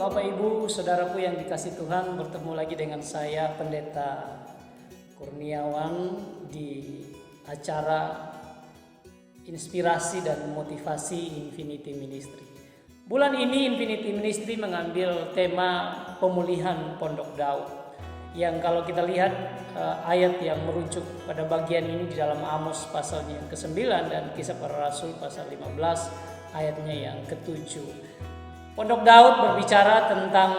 Bapak Ibu, saudaraku yang dikasih Tuhan, bertemu lagi dengan saya Pendeta Kurniawan di acara Inspirasi dan Motivasi Infinity Ministry. Bulan ini Infinity Ministry mengambil tema pemulihan Pondok Daud, yang kalau kita lihat ayat yang merujuk pada bagian ini di dalam Amos pasalnya yang ke-9 dan Kisah Para Rasul pasal 15 ayatnya yang ke-7. Pondok Daud berbicara tentang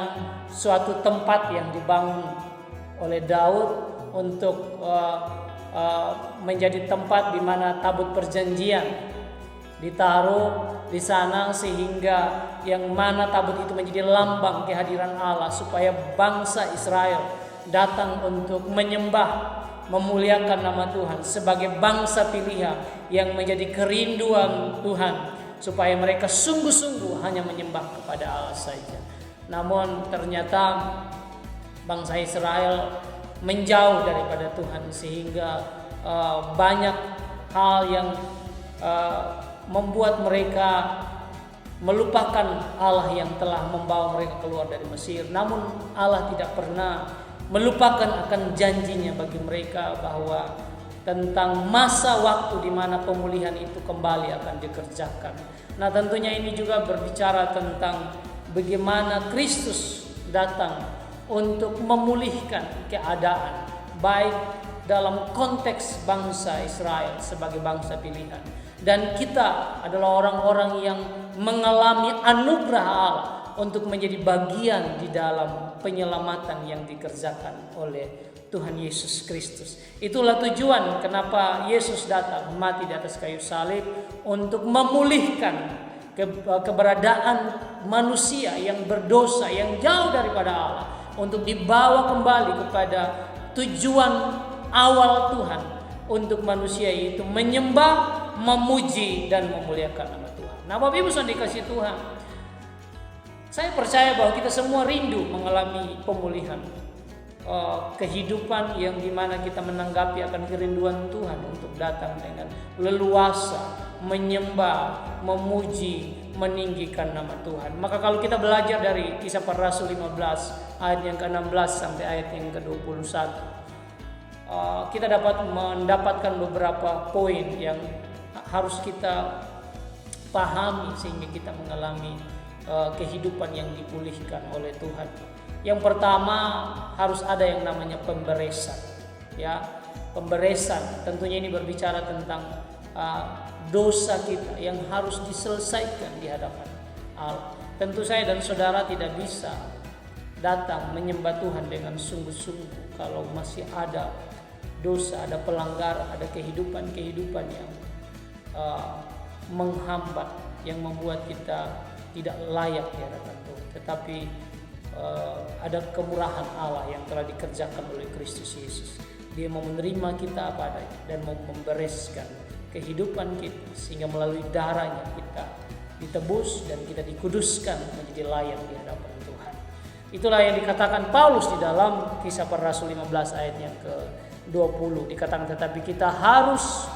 suatu tempat yang dibangun oleh Daud untuk menjadi tempat di mana tabut perjanjian ditaruh di sana, sehingga yang mana tabut itu menjadi lambang kehadiran Allah, supaya bangsa Israel datang untuk menyembah, memuliakan nama Tuhan sebagai bangsa pilihan yang menjadi kerinduan Tuhan, supaya mereka sungguh-sungguh hanya menyembah kepada Allah saja. Namun ternyata bangsa Israel menjauh daripada Tuhan, sehingga banyak hal yang membuat mereka melupakan Allah yang telah membawa mereka keluar dari Mesir. Namun Allah tidak pernah melupakan akan janjinya bagi mereka bahwa tentang masa waktu di mana pemulihan itu kembali akan dikerjakan. Nah, tentunya ini juga berbicara tentang bagaimana Kristus datang untuk memulihkan keadaan, baik dalam konteks bangsa Israel sebagai bangsa pilihan, dan kita adalah orang-orang yang mengalami anugerah Allah untuk menjadi bagian di dalam penyelamatan yang dikerjakan oleh Tuhan Yesus Kristus. Itulah tujuan kenapa Yesus datang mati di atas kayu salib, untuk memulihkan keberadaan manusia yang berdosa, yang jauh daripada Allah, untuk dibawa kembali kepada tujuan awal Tuhan untuk manusia, yaitu menyembah, memuji, dan memuliakan nama Tuhan. Nah, Bapak Ibu saudara dikasih Tuhan, saya percaya bahwa kita semua rindu mengalami pemulihan kehidupan yang dimana kita menanggapi akan kerinduan Tuhan untuk datang dengan leluasa, menyembah, memuji, meninggikan nama Tuhan. Maka kalau kita belajar dari Kisah Para Rasul 15 ayat yang ke-16 sampai ayat yang ke-21, kita dapat mendapatkan beberapa poin yang harus kita pahami sehingga kita mengalami kehidupan yang dipulihkan oleh Tuhan. Yang pertama, harus ada yang namanya pemberesan. Ya, pemberesan tentunya ini berbicara tentang dosa kita yang harus diselesaikan di hadapan Allah. Tentu saya dan saudara tidak bisa datang menyembah Tuhan dengan sungguh-sungguh kalau masih ada dosa, ada pelanggaran, ada kehidupan yang menghambat, yang membuat kita tidak layak di hadapan Tuhan. Tetapi ada kemurahan Allah yang telah dikerjakan oleh Kristus Yesus. Dia mau menerima kita apa adanya dan mau membereskan kehidupan kita, sehingga melalui darahnya kita ditebus dan kita dikuduskan menjadi layak di hadapan Tuhan. Itulah yang dikatakan Paulus di dalam Kisah Para Rasul 15 ayat yang ke-20. Dikatakan, tetapi kita harus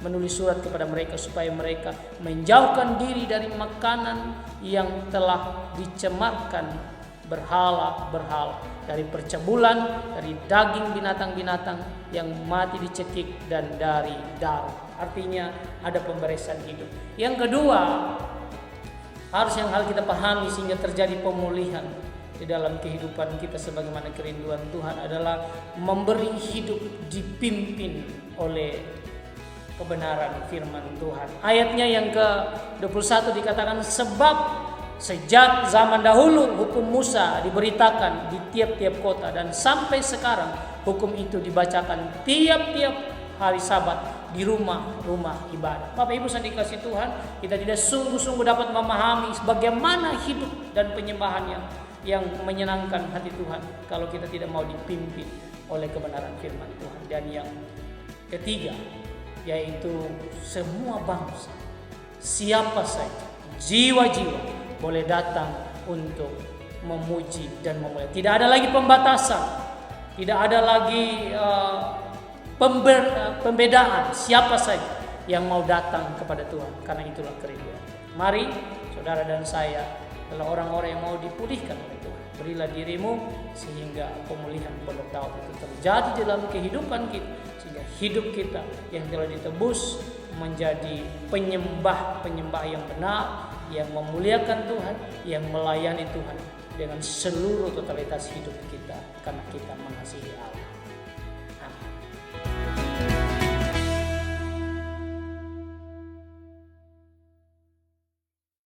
menulis surat kepada mereka supaya mereka menjauhkan diri dari makanan yang telah dicemarkan berhala-berhala, dari percabulan, dari daging binatang-binatang yang mati dicekik, dan dari darah. Artinya ada pemberesan hidup. Yang kedua, harus yang hal kita pahami sehingga terjadi pemulihan di dalam kehidupan kita sebagaimana kerinduan Tuhan adalah memberi hidup dipimpin oleh kebenaran firman Tuhan. Ayatnya yang ke-21 dikatakan, sebab sejak zaman dahulu hukum Musa diberitakan di tiap-tiap kota, dan sampai sekarang hukum itu dibacakan tiap-tiap hari Sabat di rumah-rumah ibadah. Bapak Ibu saudara dikasih Tuhan, kita tidak sungguh-sungguh dapat memahami bagaimana hidup dan penyembahan yang menyenangkan hati Tuhan kalau kita tidak mau dipimpin oleh kebenaran firman Tuhan. Dan yang ketiga, yaitu semua bangsa, siapa saja, jiwa-jiwa boleh datang untuk memuji dan memuliakan. Tidak ada lagi pembatasan, tidak ada lagi pembedaan siapa saja yang mau datang kepada Tuhan, karena itulah kerinduan. Mari saudara dan saya adalah orang-orang yang mau dipulihkan oleh Tuhan. Berilah dirimu sehingga pemulihan Pondok Daud itu terjadi dalam kehidupan kita, sehingga hidup kita yang telah ditebus menjadi penyembah yang benar, yang memuliakan Tuhan, yang melayani Tuhan dengan seluruh totalitas hidup kita, karena kita mengasihi Allah. Amin.